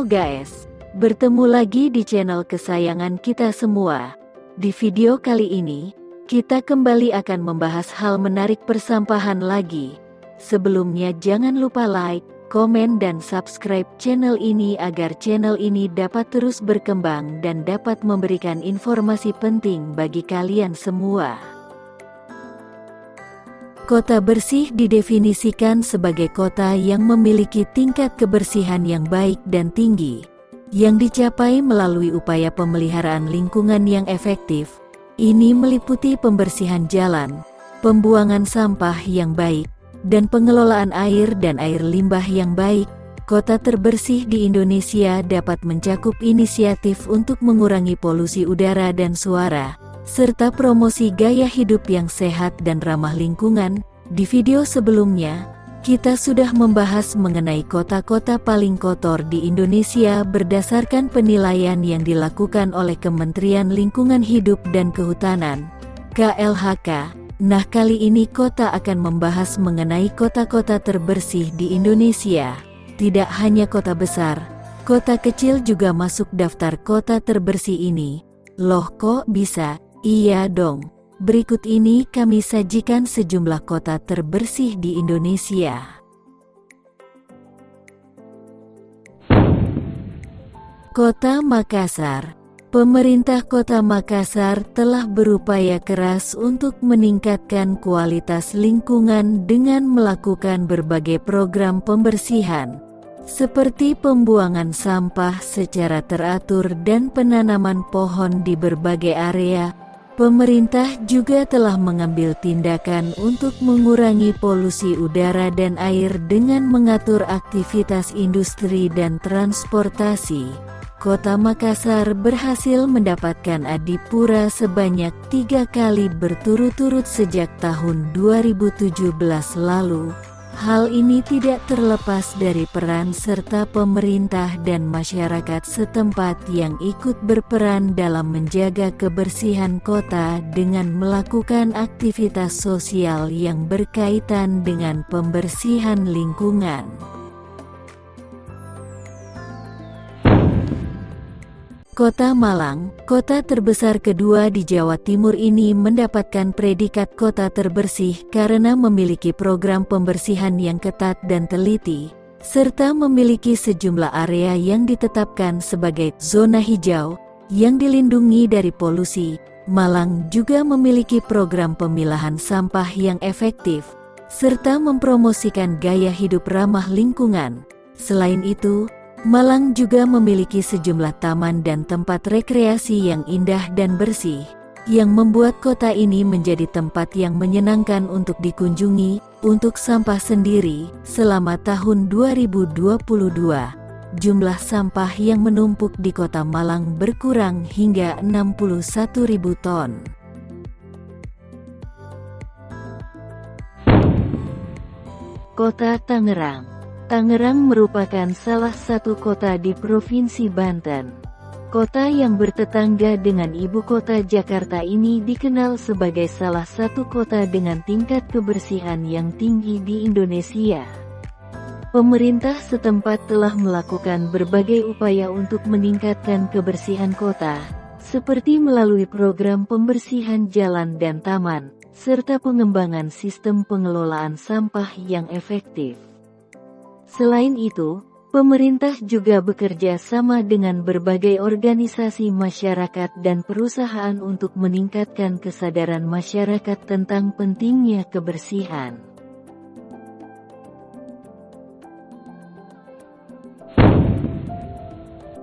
guys, bertemu lagi di channel kesayangan kita semua. Di video kali ini, kita kembali akan membahas hal menarik persampahan lagi. Sebelumnya jangan lupa like, komen dan subscribe channel ini agar channel ini dapat terus berkembang dan dapat memberikan informasi penting bagi kalian semua. Kota bersih didefinisikan sebagai kota yang memiliki tingkat kebersihan yang baik dan tinggi, yang dicapai melalui upaya pemeliharaan lingkungan yang efektif. Ini meliputi pembersihan jalan, pembuangan sampah yang baik, dan pengelolaan air dan air limbah yang baik. Kota terbersih di Indonesia dapat mencakup inisiatif untuk mengurangi polusi udara dan suara, serta promosi gaya hidup yang sehat dan ramah lingkungan. Di video sebelumnya, kita sudah membahas mengenai kota-kota paling kotor di Indonesia berdasarkan penilaian yang dilakukan oleh Kementerian Lingkungan Hidup dan Kehutanan, KLHK. Nah, kali ini Kota akan membahas mengenai kota-kota terbersih di Indonesia. Tidak hanya kota besar, kota kecil juga masuk daftar kota terbersih ini. Loh, kok bisa? Iya dong. Berikut ini kami sajikan sejumlah kota terbersih di Indonesia. Kota Makassar. Pemerintah Kota Makassar telah berupaya keras untuk meningkatkan kualitas lingkungan dengan melakukan berbagai program pembersihan, seperti pembuangan sampah secara teratur dan penanaman pohon di berbagai area. Pemerintah juga telah mengambil tindakan untuk mengurangi polusi udara dan air dengan mengatur aktivitas industri dan transportasi. Kota Makassar berhasil mendapatkan Adipura sebanyak 3 kali berturut-turut sejak tahun 2017 lalu. Hal ini tidak terlepas dari peran serta pemerintah dan masyarakat setempat yang ikut berperan dalam menjaga kebersihan kota dengan melakukan aktivitas sosial yang berkaitan dengan pembersihan lingkungan. Kota Malang, kota terbesar kedua di Jawa Timur ini mendapatkan predikat kota terbersih karena memiliki program pembersihan yang ketat dan teliti, serta memiliki sejumlah area yang ditetapkan sebagai zona hijau yang dilindungi dari polusi. Malang juga memiliki program pemilahan sampah yang efektif, serta mempromosikan gaya hidup ramah lingkungan. Selain itu, Malang juga memiliki sejumlah taman dan tempat rekreasi yang indah dan bersih, yang membuat kota ini menjadi tempat yang menyenangkan untuk dikunjungi. Untuk sampah sendiri, selama tahun 2022, jumlah sampah yang menumpuk di kota Malang berkurang hingga 61.000 ton. Kota Tangerang. Tangerang merupakan salah satu kota di Provinsi Banten. Kota yang bertetangga dengan ibu kota Jakarta ini dikenal sebagai salah satu kota dengan tingkat kebersihan yang tinggi di Indonesia. Pemerintah setempat telah melakukan berbagai upaya untuk meningkatkan kebersihan kota, seperti melalui program pembersihan jalan dan taman, serta pengembangan sistem pengelolaan sampah yang efektif. Selain itu, pemerintah juga bekerja sama dengan berbagai organisasi masyarakat dan perusahaan untuk meningkatkan kesadaran masyarakat tentang pentingnya kebersihan.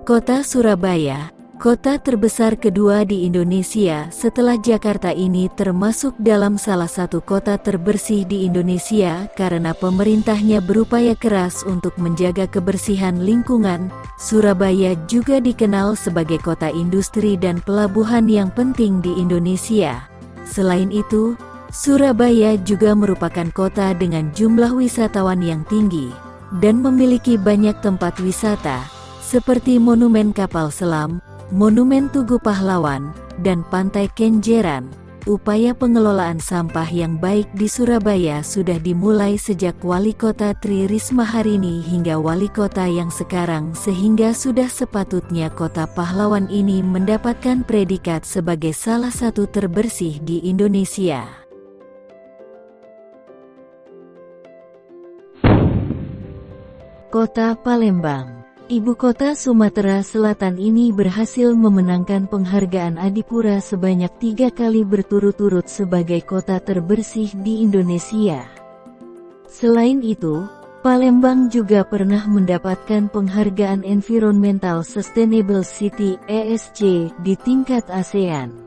Kota Surabaya. Kota terbesar kedua di Indonesia setelah Jakarta ini termasuk dalam salah satu kota terbersih di Indonesia karena pemerintahnya berupaya keras untuk menjaga kebersihan lingkungan. Surabaya juga dikenal sebagai kota industri dan pelabuhan yang penting di Indonesia. Selain itu, Surabaya juga merupakan kota dengan jumlah wisatawan yang tinggi dan memiliki banyak tempat wisata, seperti Monumen Kapal Selam, Monumen Tugu Pahlawan, dan Pantai Kenjeran. upaya pengelolaan sampah yang baik di Surabaya sudah dimulai sejak Wali Kota Tri Risma Harini hingga Wali Kota yang sekarang, sehingga sudah sepatutnya Kota Pahlawan ini mendapatkan predikat sebagai salah satu terbersih di Indonesia. Kota Palembang, ibu kota Sumatera Selatan ini berhasil memenangkan penghargaan Adipura sebanyak 3 kali berturut-turut sebagai kota terbersih di Indonesia. Selain itu, Palembang juga pernah mendapatkan penghargaan Environmental Sustainable City (ESC) di tingkat ASEAN.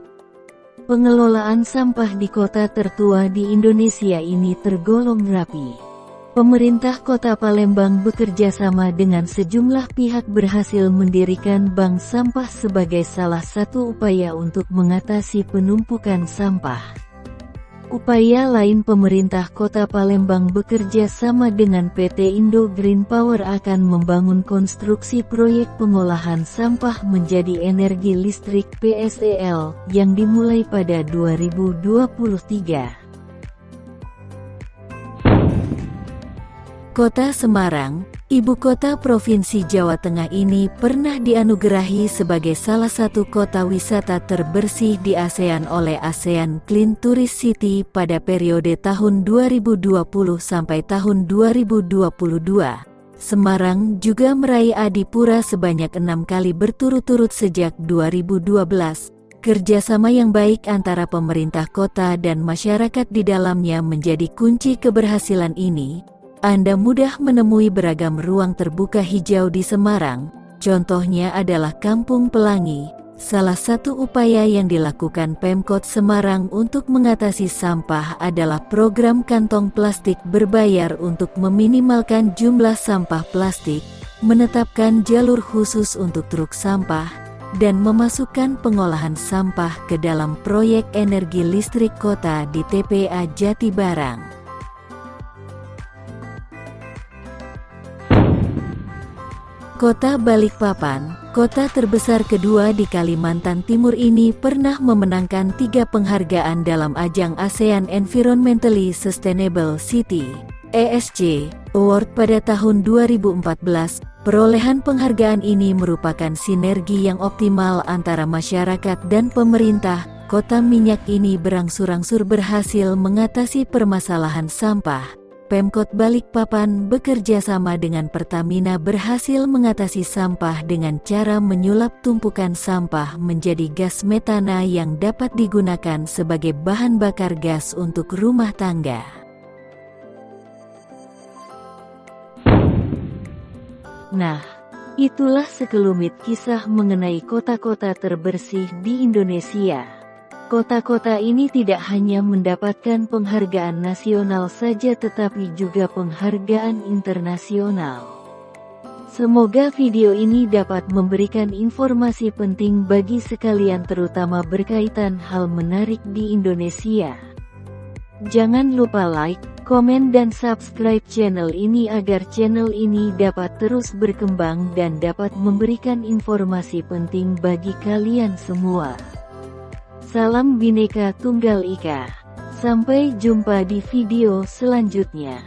Pengelolaan sampah di kota tertua di Indonesia ini tergolong rapi. Pemerintah Kota Palembang bekerja sama dengan sejumlah pihak berhasil mendirikan bank sampah sebagai salah satu upaya untuk mengatasi penumpukan sampah. Upaya lain pemerintah Kota Palembang bekerja sama dengan PT Indo Green Power akan membangun konstruksi proyek pengolahan sampah menjadi energi listrik (PSEL) yang dimulai pada 2023. Kota Semarang, ibu kota Provinsi Jawa Tengah ini pernah dianugerahi sebagai salah satu kota wisata terbersih di ASEAN oleh ASEAN Clean Tourist City pada periode tahun 2020 sampai tahun 2022. Semarang juga meraih Adipura sebanyak 6 kali berturut-turut sejak 2012. Kerjasama yang baik antara pemerintah kota dan masyarakat di dalamnya menjadi kunci keberhasilan ini. Anda mudah menemui beragam ruang terbuka hijau di Semarang, contohnya adalah Kampung Pelangi, salah satu upaya yang dilakukan Pemkot Semarang untuk mengatasi sampah adalah program kantong plastik berbayar untuk meminimalkan jumlah sampah plastik, menetapkan jalur khusus untuk truk sampah, dan memasukkan pengolahan sampah ke dalam proyek energi listrik kota di TPA Jatibarang. Kota Balikpapan, kota terbesar kedua di Kalimantan Timur ini pernah memenangkan 3 penghargaan dalam ajang ASEAN Environmentally Sustainable City (ESC) Award pada tahun 2014. Perolehan penghargaan ini merupakan sinergi yang optimal antara masyarakat dan pemerintah. Kota minyak ini berangsur-angsur berhasil mengatasi permasalahan sampah. Pemkot Balikpapan bekerja sama dengan Pertamina berhasil mengatasi sampah dengan cara menyulap tumpukan sampah menjadi gas metana yang dapat digunakan sebagai bahan bakar gas untuk rumah tangga. Nah, itulah sekelumit kisah mengenai kota-kota terbersih di Indonesia. Kota-kota ini tidak hanya mendapatkan penghargaan nasional saja tetapi juga penghargaan internasional. Semoga video ini dapat memberikan informasi penting bagi sekalian terutama berkaitan hal menarik di Indonesia. Jangan lupa like, komen dan subscribe channel ini agar channel ini dapat terus berkembang dan dapat memberikan informasi penting bagi kalian semua. Salam Bhinneka Tunggal Ika. Sampai jumpa di video selanjutnya.